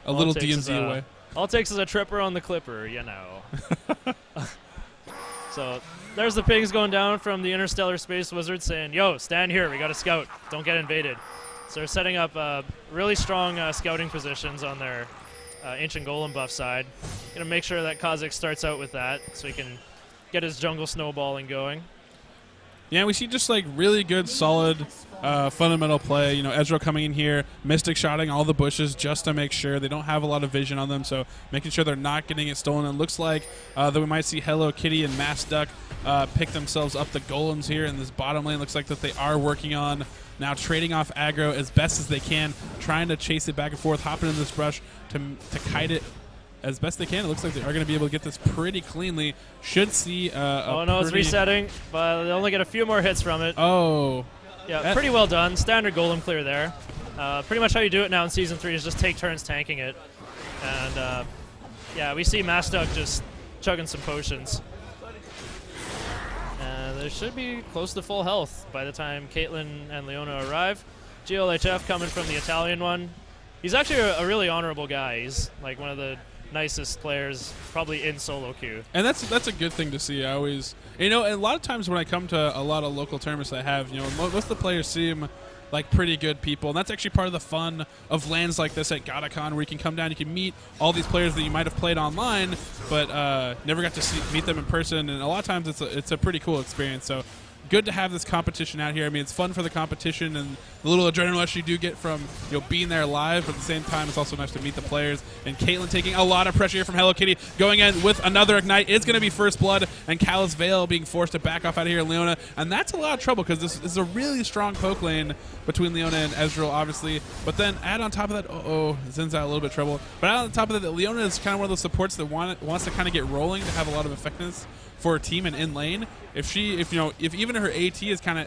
A little D&D away. All it takes is a tripper on the clipper, you know. So there's the pings going down from the Interstellar Space Wizard saying, yo, stand here, we got a scout, don't get invaded. So they're setting up really strong scouting positions on their Ancient Golem buff side. Gonna make sure that Kha'Zix starts out with that so he can get his jungle snowballing going. Yeah, we see just like really good, solid, fundamental play. You know, Ezreal coming in here, Mystic shotting all the bushes just to make sure they don't have a lot of vision on them, so making sure they're not getting it stolen. It looks like that we might see Hello Kitty and Mass Duck pick themselves up the golems here in this bottom lane. Looks like that they are working on now trading off aggro as best as they can, trying to chase it back and forth, hopping in this brush to kite it as best they can. It looks like they are going to be able to get this pretty cleanly. Should see oh no, it's resetting, but they only get a few more hits from it. Oh. Yeah, pretty well done. Standard golem clear there. Pretty much how you do it now in Season 3 is just take turns tanking it. And yeah, we see Mastock just chugging some potions. And they should be close to full health by the time Caitlyn and Leona arrive. GLHF coming from the Italian one. He's actually a really honorable guy. He's like one of the nicest players probably in solo queue. And that's a good thing to see. I always, you know, a lot of times when I come to a lot of local tournaments I have, you know, most of the players seem like pretty good people, and that's actually part of the fun of lands like this at Gottacon, where you can come down, you can meet all these players that you might have played online, but never got to meet them in person, and a lot of times it's a pretty cool experience. So good to have this competition out here. I mean, it's fun for the competition and the little adrenaline rush you do get from, you know, being there live, but at the same time, it's also nice to meet the players. And Caitlyn taking a lot of pressure here from Hello Kitty, going in with another Ignite. It's going to be First Blood, and Callous Veil being forced to back off out of here, Leona. And that's a lot of trouble because this is a really strong poke lane between Leona and Ezreal, obviously. But then add on top of that, Zin's out a little bit of trouble. But add on top of that, Leona is kind of one of those supports that wants to kind of get rolling to have a lot of effectiveness for a team and in lane. If even her AD is kind of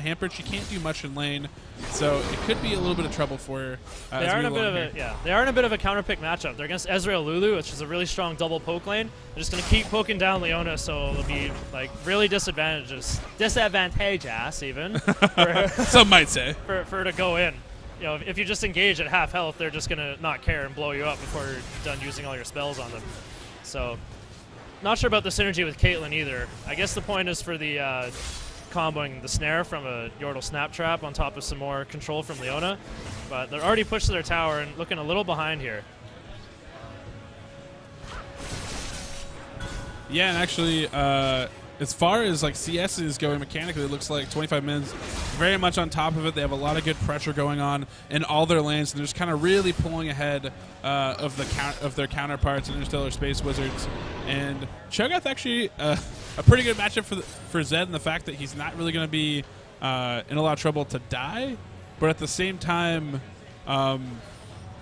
hampered, she can't do much in lane. So it could be a little bit of trouble for her. They are in a bit of a counterpick matchup. They're against Ezreal Lulu, which is a really strong double poke lane. They're just going to keep poking down Leona, so it'll be like really disadvantageous even. Some might say for her to go in. You know, if you just engage at half health, they're just going to not care and blow you up before you're done using all your spells on them. So, not sure about the synergy with Caitlyn either. I guess the point is for the comboing the snare from a Yordle Snap Trap on top of some more control from Leona. But they're already pushed to their tower and looking a little behind here. Yeah, and actually, as far as like CS is going mechanically, it looks like 25 minutes very much on top of it. They have a lot of good pressure going on in all their lanes, and they're just kind of really pulling ahead of their counterparts, Interstellar Space Wizards. And Cho'Gath actually a pretty good matchup for Zed in the fact that he's not really going to be in a lot of trouble to die, but at the same time, I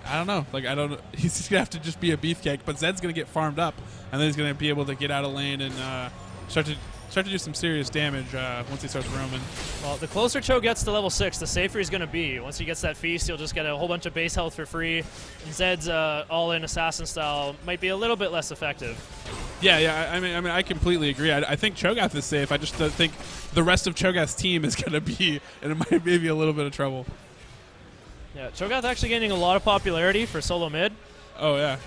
don't know. Like, I don't know. He's just going to have to just be a beefcake, but Zed's going to get farmed up, and then he's going to be able to get out of lane and start to do some serious damage once he starts roaming. Well, the closer Cho gets to level 6, the safer he's going to be. Once he gets that feast, he'll just get a whole bunch of base health for free. And Zed's all-in assassin style might be a little bit less effective. Yeah. I mean, I completely agree. I think Cho'Gath is safe. I just don't think the rest of Cho'Gath's team is going to be, and it might maybe a little bit of trouble. Yeah, Cho'Gath actually gaining a lot of popularity for solo mid. Oh, yeah.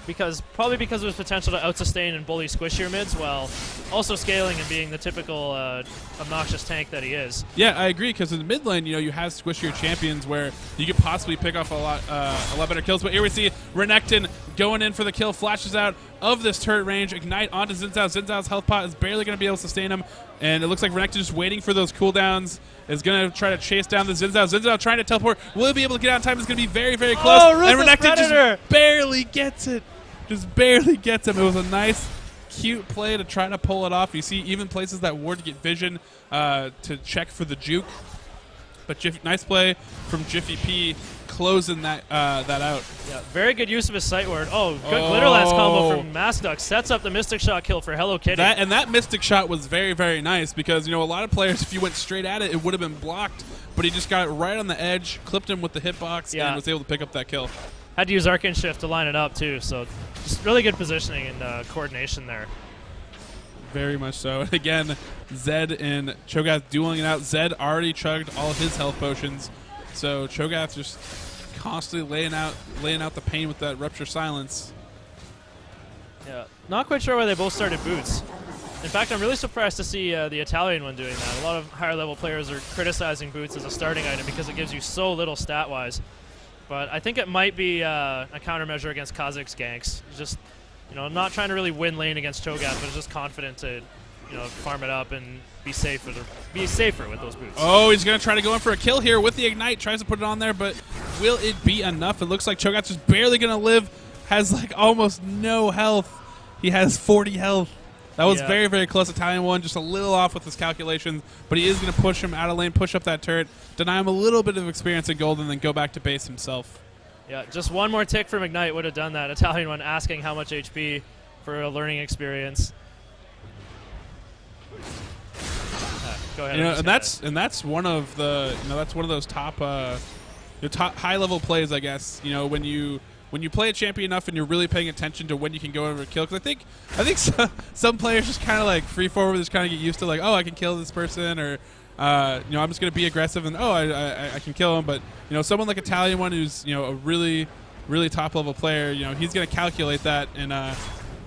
Probably because of his potential to out-sustain and bully squishier mids while also scaling and being the typical obnoxious tank that he is. Yeah, I agree, because in the mid lane, you know, you have squishier champions where you could possibly pick off a lot better kills. But here we see Renekton going in for the kill, flashes out of this turret range, Ignite onto Xin Zhao. Xin Zhao's health pot is barely going to be able to sustain him, and it looks like Renekton just waiting for those cooldowns, is going to try to chase down the Xin Zhao. Xin Zhao trying to teleport. Will he be able to get out in time? It's going to be very, very close. Oh, and Renekton Predator just barely gets it. Just barely gets him. It was a nice, cute play to try to pull it off. You see even places that ward to get vision to check for the juke. But nice play from Jiffy P closing that out. Yeah, very good use of his sight ward. Oh, good glitter last combo from Maskduck. Sets up the Mystic Shot kill for Hello Kitty. That Mystic Shot was very, very nice because, you know, a lot of players, if you went straight at it, it would have been blocked. But he just got it right on the edge, clipped him with the hitbox, and was able to pick up that kill. Had to use Arcane Shift to line it up, too. So just really good positioning and coordination there. Very much so. And again, Zed and Cho'Gath dueling it out. Zed already chugged all of his health potions. So Cho'Gath just constantly laying out the pain with that Rupture Silence. Yeah, not quite sure why they both started boots. In fact, I'm really surprised to see the Italian one doing that. A lot of higher level players are criticizing boots as a starting item because it gives you so little stat-wise. But I think it might be a countermeasure against Kazakh's ganks. Just, not trying to really win lane against Cho'Gath, but just confident to, farm it up and be safer with those boots. Oh, he's going to try to go in for a kill here with the Ignite. Tries to put it on there, but will it be enough? It looks like Cho'Gath's just barely going to live. Has like almost no health. He has 40 health. That was very, very close. Italian one, just a little off with his calculations, but he is going to push him out of lane, push up that turret, deny him a little bit of experience in gold, and then go back to base himself. Yeah, just one more tick from Ignite would have done that. Italian one asking how much HP for a learning experience. Go ahead. And that's one of the that's one of those top high level plays, I guess. When you play a champion enough and you're really paying attention to when you can go over a kill, because I think some players just kind of like free forward, just kind of get used to like, oh, I can kill this person, or I'm just going to be aggressive and I can kill him. But someone like Italian one who's a really really top level player, he's going to calculate that, and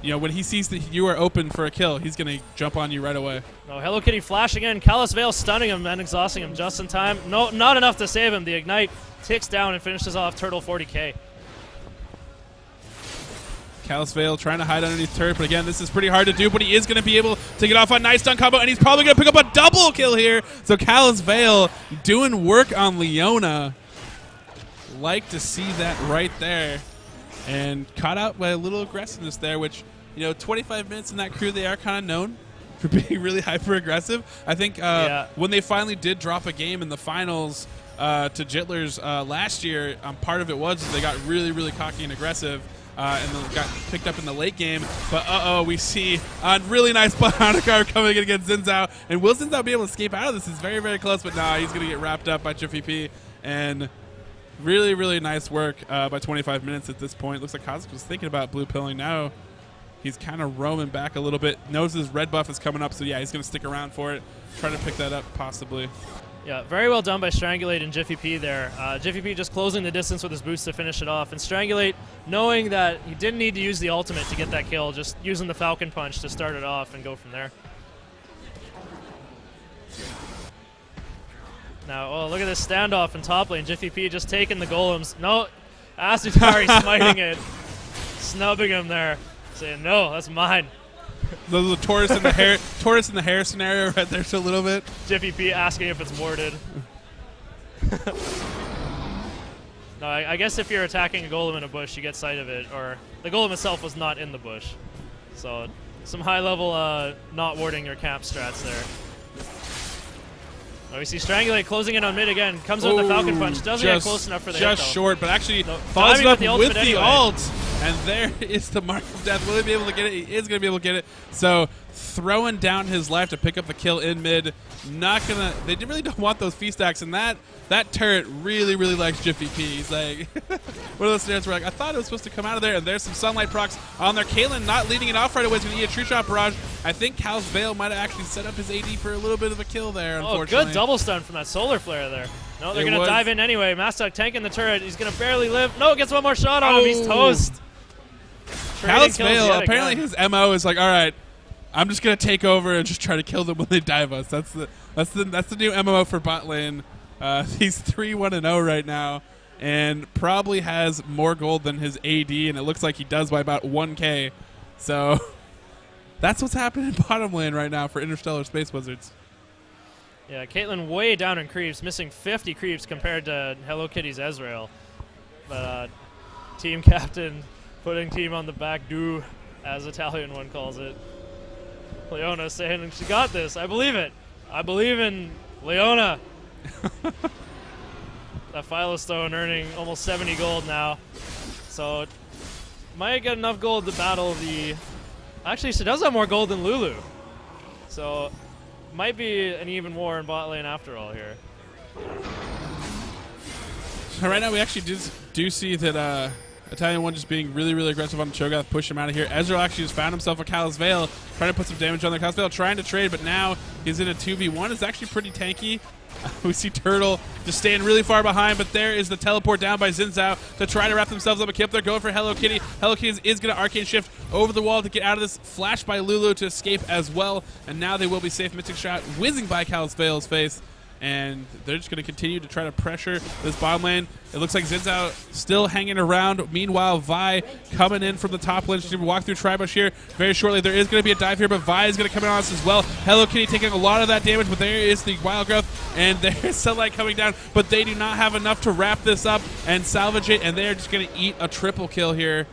when he sees that you are open for a kill, he's going to jump on you right away. Oh, Hello Kitty flashing in, Callous Veil stunning him and exhausting him just in time. No, not enough to save him. The Ignite ticks down and finishes off Turtle 40k. Callous Veil trying to hide underneath turret, but again, this is pretty hard to do, but he is going to be able to get off a nice stun combo, and he's probably going to pick up a double kill here. So Callous Veil doing work on Leona. Like to see that right there. And caught out by a little aggressiveness there, which, 25 minutes in that crew, they are kind of known for being really hyper-aggressive. I think when they finally did drop a game in the finals to Jittlers last year, part of it was they got really, really cocky and aggressive. And then got picked up in the late game. But we see a really nice Gottacon coming in against Xin Zhao. And will Xin Zhao be able to escape out of this? It's very, very close, but nah, he's going to get wrapped up by Jiffy. And really, really nice work by 25 minutes at this point. Looks like Kazakh was thinking about blue pilling. Now he's kind of roaming back a little bit. Knows his red buff is coming up, so yeah, he's going to stick around for it. Try to pick that up, possibly. Yeah, very well done by Strangulate and Jiffy P there. Jiffy P just closing the distance with his boost to finish it off. And Strangulate, knowing that he didn't need to use the ultimate to get that kill, just using the Falcon Punch to start it off and go from there. Now, look at this standoff in top lane. Jiffy P just taking the golems. No, Asutari smiting it, snubbing him there, saying, no, that's mine. The tortoise in the hair scenario right there, so a little bit. Jiffy P asking if it's warded. No, I guess if you're attacking a golem in a bush, you get sight of it, or the golem itself was not in the bush. So some high level not warding your camp strats there. Oh, we see Strangulate closing in on mid again. Comes in with the Falcon Punch. Doesn't get close enough for the hit, just short, but actually follows it up with the ult. And there is the mark of death. Will he be able to get it? He is going to be able to get it. So throwing down his life to pick up the kill in mid. Not gonna. They really don't want those fee stacks, and that turret really, really likes Jiffy P. He's like one of those scenarios where I thought it was supposed to come out of there, and there's some sunlight procs on there. Caitlyn not leading it off right away. Is going to need a true shot barrage. I think Callous Veil might have actually set up his AD for a little bit of a kill there. Unfortunately, good double stun from that solar flare there. No, they're going to dive in anyway. Mastok tanking the turret. He's going to barely live. No, gets one more shot on him. He's toast. Callous Veil, apparently his MO is like, all right, I'm just gonna take over and just try to kill them when they dive us. That's the new MMO for bot lane. He's 3-1-0 right now, and probably has more gold than his AD, and it looks like he does by about 1K. So that's what's happening in bottom lane right now for Interstellar Space Wizards. Yeah, Caitlyn way down in creeps, missing 50 creeps compared to Hello Kitty's Ezreal. But team captain putting team on the back do, as Italian one calls it. Leona saying, she got this. I believe it. I believe in Leona. That Philostone earning almost 70 gold now. So might get enough gold to battle the... Actually, she does have more gold than Lulu. So might be an even war in bot lane after all here. So right now we actually do see that Italian one just being really, really aggressive on the Cho'Gath, push him out of here. Ezreal actually just found himself a Callous Veil, trying to put some damage on there. Callous Veil trying to trade, but now he's in a 2v1. It's actually pretty tanky. We see Turtle just staying really far behind, but there is the teleport down by Xin Zhao to try to wrap themselves up a kill. They're going for Hello Kitty. Hello Kitty is going to Arcane Shift over the wall to get out of this. Flash by Lulu to escape as well, and now they will be safe. Mystic Shot whizzing by Callous Veil's face. And they're just going to continue to try to pressure this bottom lane. It looks like Xin Zhao still hanging around. Meanwhile, Vi coming in from the top lane. She's going to walk through Tribush here very shortly. There is going to be a dive here, but Vi is going to come in on us as well. Hello Kitty taking a lot of that damage, but there is the Wild Growth, and there's Sunlight coming down, but they do not have enough to wrap this up and salvage it, and they're just going to eat a triple kill here.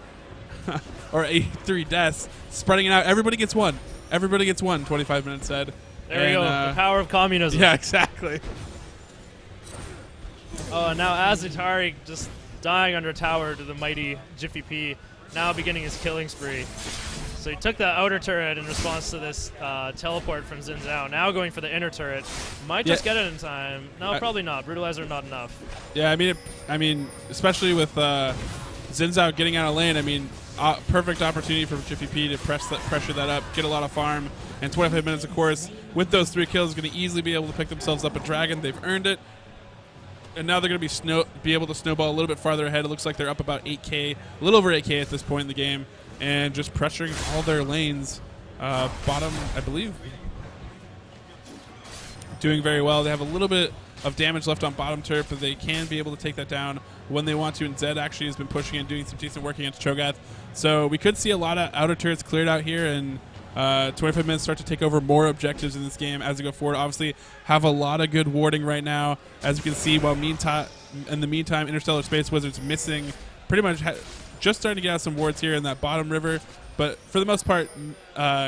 Or 3 deaths. Spreading it out. Everybody gets one. Everybody gets one, 25 minutes said. There we go, the power of communism. Yeah, exactly. Oh, and now Azutari just dying under tower to the mighty Jiffy P, now beginning his killing spree. So he took the outer turret in response to this teleport from Xin Zhao. Now going for the inner turret. Might just get it in time. No, probably not. Brutalizer not enough. Yeah, I mean, especially with Xin Zhao getting out of lane, I mean, perfect opportunity for Jiffy P to pressure that up, get a lot of farm, and 25 minutes, of course, with those 3 kills, going to easily be able to pick themselves up a dragon. They've earned it, and now they're going to be able to snowball a little bit farther ahead. It looks like they're up about 8K, a little over 8K at this point in the game, and just pressuring all their lanes. Bottom, I believe, doing very well. They have a little bit of damage left on bottom turf, but they can be able to take that down when they want to, and Zed actually has been pushing and doing some decent work against Cho'Gath. So we could see a lot of outer turrets cleared out here, and 25 minutes start to take over more objectives in this game as we go forward. Obviously have a lot of good warding right now, as you can see, while in the meantime Interstellar Space Wizards missing pretty much just starting to get out some wards here in that bottom river, but for the most part,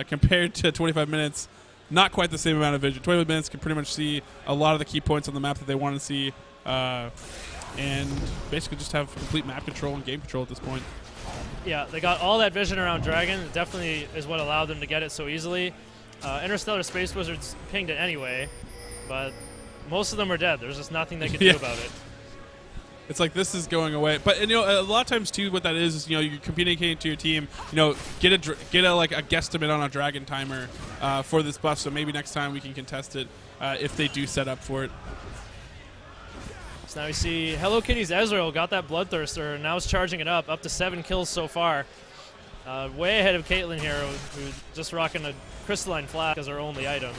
compared to 25 minutes, not quite the same amount of vision. 25 minutes can pretty much see a lot of the key points on the map that they want to see, and basically just have complete map control and game control at this point. Yeah, they got all that vision around Dragon. It definitely is what allowed them to get it so easily. Interstellar Space Wizards pinged it anyway, but most of them are dead. There's just nothing they can do about it. It's like, this is going away. But, and, a lot of times, too, what that is you're communicating to your team, get a guesstimate on a dragon timer for this buff, so maybe next time we can contest it if they do set up for it. So now we see Hello Kitty's Ezreal got that Bloodthirster, and now is charging it up to 7 kills so far. Way ahead of Caitlyn here, who's just rocking a Crystalline Flask as her only item.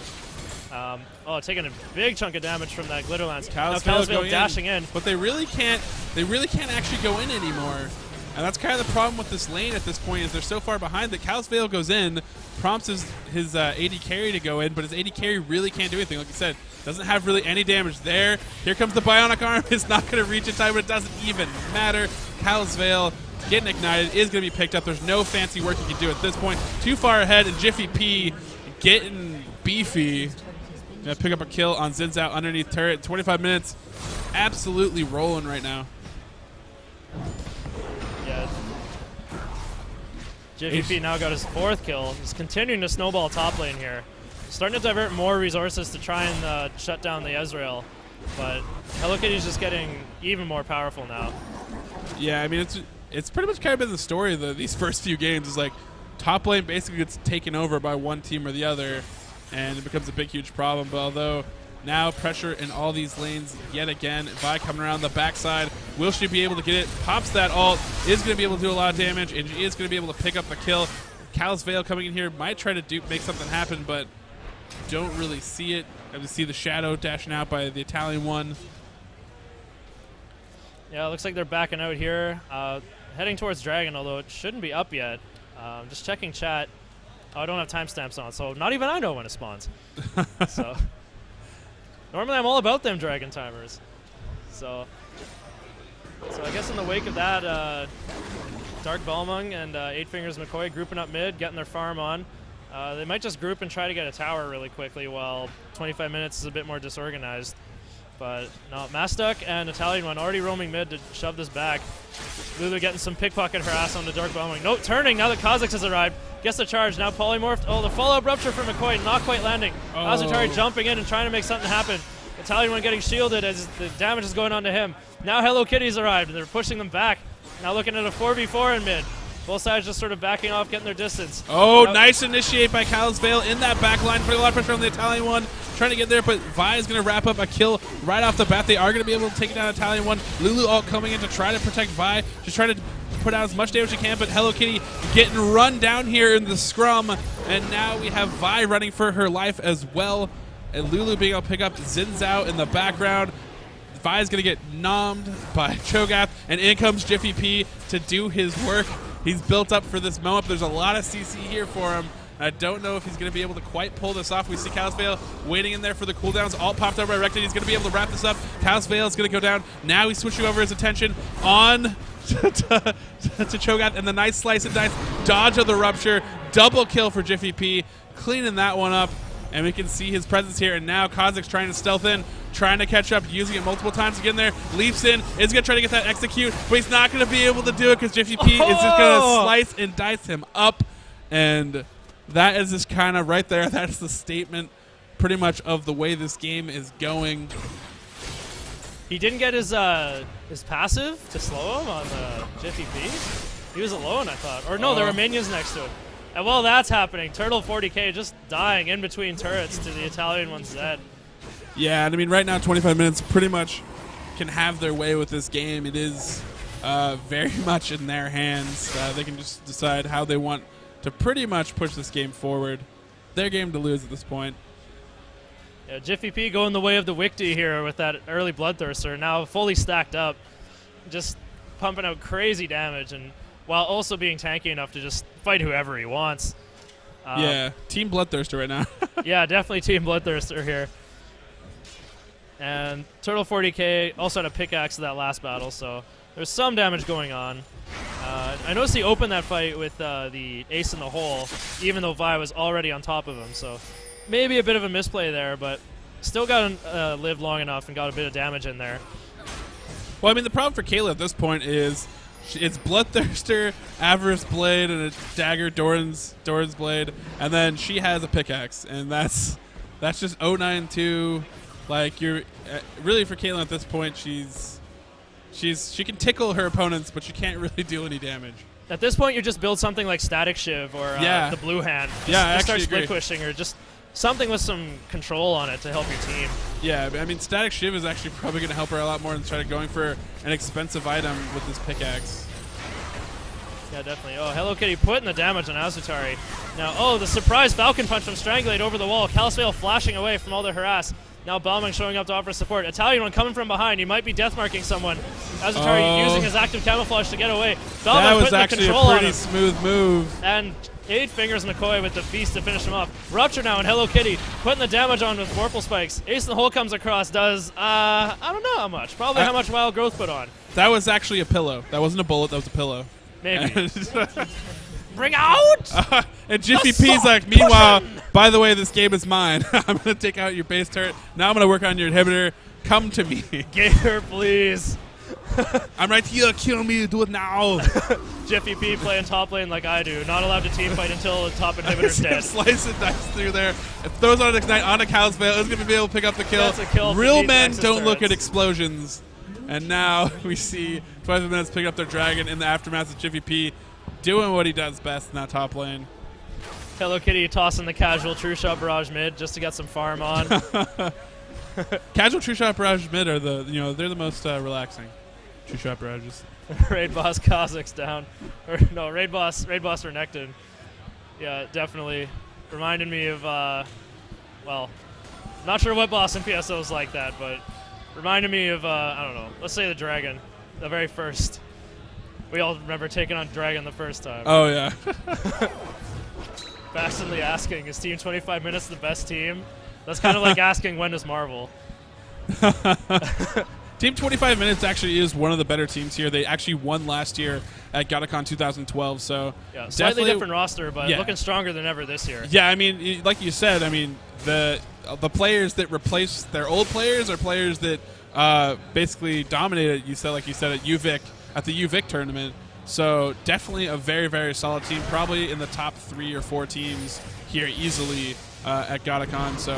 Taking a big chunk of damage from that Glitter Lance. Now Callous Veil dashing in. But they really can't actually go in anymore. And that's kind of the problem with this lane at this point, is they're so far behind that Callous Veil goes in, prompts his AD carry to go in, but his AD carry really can't do anything. Like you said, doesn't have really any damage there. Here comes the Bionic Arm. It's not going to reach in time, but it doesn't even matter. Callous Veil getting ignited is going to be picked up. There's no fancy work you can do at this point. Too far ahead, and Jiffy P getting beefy. Gonna pick up a kill on Xin Zhao underneath turret. 25 minutes, absolutely rolling right now. Yeah. Jiffy P now got his 4th kill. He's continuing to snowball top lane here. Starting to divert more resources to try and shut down the Ezreal, but Hello Kitty's just getting even more powerful now. Yeah, I mean, it's pretty much kind of been the story of these first few games. Is like top lane basically gets taken over by one team or the other, and it becomes a big, huge problem. But although now pressure in all these lanes yet again, Vi coming around the backside, will she be able to get it? Pops that ult, is going to be able to do a lot of damage, and she is going to be able to pick up the kill. Callous Veil coming in here might try to make something happen, but don't really see it. I just see the shadow dashing out by the Italian one. Yeah, it looks like they're backing out here. Heading towards Dragon, although it shouldn't be up yet. Just checking chat. Oh, I don't have timestamps on, so not even I know when it spawns. So normally I'm all about them Dragon timers. So I guess in the wake of that, Dark Balmung and 8 Fingers McCoy grouping up mid, getting their farm on. They might just group and try to get a tower really quickly while 25 minutes is a bit more disorganized. But no, Mastuk and Italian one already roaming mid to shove this back. Lulu getting some pickpocket harass on the Dark Balmung. No, turning now that Kha'Zix has arrived. Gets the charge, now polymorphed. Oh, the follow-up rupture from McCoy, not quite landing. Azutari jumping in and trying to make something happen. Italian one getting shielded as the damage is going on to him. Now Hello Kitty's arrived, and they're pushing them back. Now looking at a 4v4 in mid. Both sides just sort of backing off, getting their distance. Oh, nice initiate by Calisvale in that back line, putting a lot of pressure on the Italian one, trying to get there, but Vi is going to wrap up a kill right off the bat. They are going to be able to take down Italian one. Lulu all coming in to try to protect Vi, just trying to put out as much damage as she can, but Hello Kitty getting run down here in the scrum, and now we have Vi running for her life as well, and Lulu being able to pick up Xin Zhao in the background. Vi is going to get nommed by Cho'Gath, and in comes Jiffy P to do his work. He's built up for this moment. There's a lot of CC here for him. I don't know if he's going to be able to quite pull this off. We see Calisvale waiting in there for the cooldowns. All popped up by Rected. He's going to be able to wrap this up. Calisvale is going to go down. Now he's switching over his attention on to Cho'Gath, and the nice slice and dice dodge of the rupture. Double kill for Jiffy P, cleaning that one up. And we can see his presence here. And now Kozik's trying to stealth in, trying to catch up, using it multiple times to get in there. Leaps in, is going to try to get that execute, but he's not going to be able to do it because Jiffy P is just going to slice and dice him up. And that is just kind of right there. That's the statement pretty much of the way this game is going. He didn't get his passive to slow him on Jiffy P. He was alone, I thought. Or no, there were minions next to him. And while that's happening, Turtle 40K just dying in between turrets to the Italian one's Zed. Yeah, and I mean, right now, 25 minutes pretty much can have their way with this game. It is very much in their hands. They can just decide how they want to pretty much push this game forward. Their game to lose at this point. Yeah, Jiffy P going the way of the Wikti here with that early Bloodthirster, now fully stacked up, just pumping out crazy damage, and while also being tanky enough to just fight whoever he wants. Yeah, Team Bloodthirster right now. Yeah, definitely Team Bloodthirster here. And Turtle 40K also had a pickaxe in that last battle, so there's some damage going on. I noticed he opened that fight with the ace in the hole, even though Vi was already on top of him, so maybe a bit of a misplay there, but still got to live long enough and got a bit of damage in there. Well, I mean, the problem for Kayla at this point is it's Bloodthirster, Avarice Blade, and a dagger, Doran's Blade, and then she has a pickaxe, and that's just 092. Like, you're really, for Kayla at this point, she can tickle her opponents, but she can't really do any damage. At this point, you just build something like Static Shiv or the Blue Hand. Just start split pushing or just something with some control on it to help your team. Yeah, I mean, Static Shiv is actually probably going to help her a lot more instead of going for an expensive item with this pickaxe. Yeah, definitely. Oh, Hello Kitty putting the damage on Azutari. Now, the surprise Falcon Punch from Strangulate over the wall. Calisvale flashing away from all the harass. Now Balming showing up to offer support. Italian one coming from behind. He might be death marking someone. Azutari using his active camouflage to get away. Balming that was putting actually the control a pretty on him. smooth move. And 8 Fingers McCoy with the feast to finish him off. Rupture now and Hello Kitty putting the damage on with Vorpal Spikes. Ace in the Hole comes across, does, I don't know how much. Probably how much Wild Growth put on. That was actually a pillow. That wasn't a bullet, that was a pillow. Maybe. Bring out! And Jiffy P's like, meanwhile, by the way, this game is mine. I'm going to take out your base turret. Now I'm going to work on your inhibitor. Come to me. Get her, please. I'm right here. Kill me. Do it now. Jiffy P playing top lane like I do. Not allowed to team fight until the top inhibitor's dead. Slice and dice through there. It throws on Ignite onto Calisvale. Is going to be able to pick up the kill. That's a kill. Real men don't look at explosions. And now we see 25 minutes pick up their dragon in the aftermath of Jiffy P doing what he does best in that top lane. Hello Kitty tossing the casual True Shot Barrage mid just to get some farm on. Casual True Shot Barrage mid are they're the most relaxing True Shot Barrages. Raid Boss Kozik's down. Or no, Raid Boss Renekton. Yeah, definitely reminded me of well, not sure what boss in PSO is like that, but reminded me of I don't know, let's say the dragon, the very first. We all remember taking on Dragon the first time. Oh, yeah. Bastionly asking, is Team 25 Minutes the best team? That's kind of like asking, when does Marvel? Team 25 Minutes actually is one of the better teams here. They actually won last year at Gottacon 2012, so yeah, slightly different roster, but looking stronger than ever this year. Yeah, I mean, like you said, I mean, the players that replace their old players are players that basically dominated, like you said, at UVic. At the UVic tournament. So definitely a very, very solid team. Probably in the top 3 or 4 teams here easily at Gottacon. So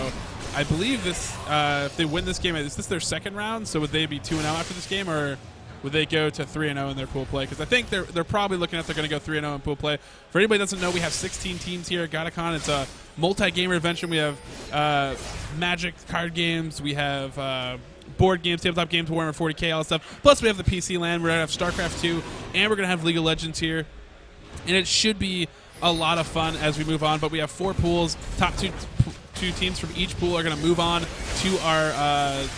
I believe this, if they win this game, is this their second round? So would they be 2-0 after this game? Or would they go to 3-0 in their pool play? Because I think they're probably looking at they're going to go 3-0 in pool play. For anybody that doesn't know, we have 16 teams here at Gottacon. It's a multi-gamer adventure. We have Magic card games. We have board games, tabletop games, Warhammer 40K, all that stuff. Plus, we have the PC land. We're going to have StarCraft 2, and we're going to have League of Legends here. And it should be a lot of fun as we move on. But we have 4 pools. Top two teams from each pool are going to move on to our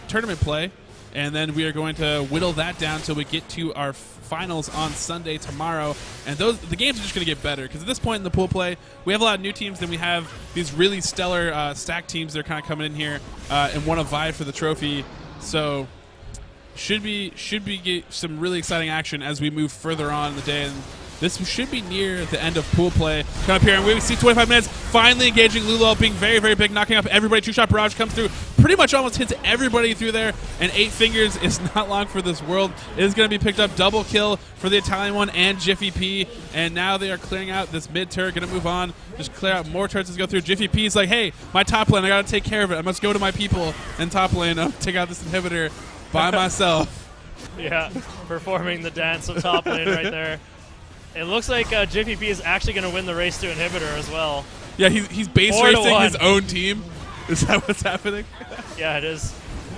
tournament play. And then we are going to whittle that down until we get to our finals on Sunday tomorrow. And the games are just going to get better because at this point in the pool play, we have a lot of new teams. Then we have these really stellar stack teams that are kind of coming in here and want to vie for the trophy. So should be get some really exciting action as we move further on in the day. And this should be near the end of pool play. Come up here, and we see 25 minutes, finally engaging Lulu, being very, very big, knocking up everybody. Two-shot barrage comes through, pretty much almost hits everybody through there, and 8 fingers is not long for this world. It is going to be picked up, double kill for the Italian one and Jiffy P, and now they are clearing out this mid-turret, going to move on, just clear out more turrets as go through. Jiffy P is like, hey, my top lane, I got to take care of it. I must go to my people in top lane, take out this inhibitor by myself. Yeah, performing the dance of top lane right there. It looks like Jiffy P is actually going to win the race to inhibitor as well. Yeah, he's base 4-1. racing his own team. Is that what's happening? Yeah, it is.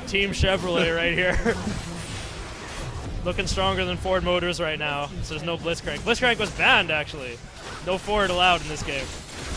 Team Chevrolet right here. Looking stronger than Ford Motors right now. So there's no Blitzcrank. Blitzcrank was banned, actually. No Ford allowed in this game.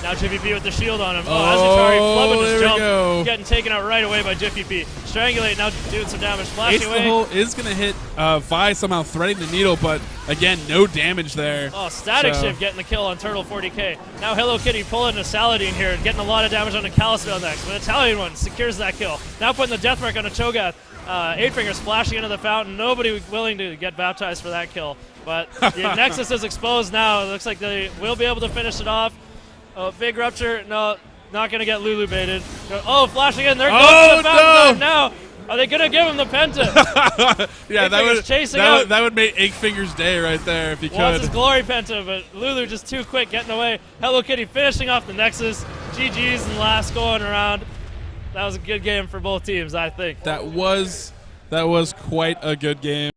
Now Jiffy P with the shield on him. Azutari flubbing his jump. Getting taken out right away by Jiffy P. Strangulate, now doing some damage. Flashing away. Ace the Hole is going to hit Vi somehow threading the needle, but again, no damage there. Oh, Static Shift getting the kill on Turtle 40K. Now Hello Kitty pulling a Saladin here and getting a lot of damage on the Kalispell next. But Italian one secures that kill. Now putting the death mark on a Cho'Gath. 8 fingers flashing into the fountain. Nobody willing to get baptized for that kill. But the Nexus is exposed now. It looks like they will be able to finish it off. Oh, big rupture. No, not going to get Lulu baited. Oh, flashing in. They're going to the fountain now. Are they going to give him the penta? Yeah, that would make 8 fingers day right there if you could. Wants his glory penta, but Lulu just too quick getting away. Hello Kitty finishing off the Nexus. GG's and last going around. That was a good game for both teams, I think. That was quite a good game.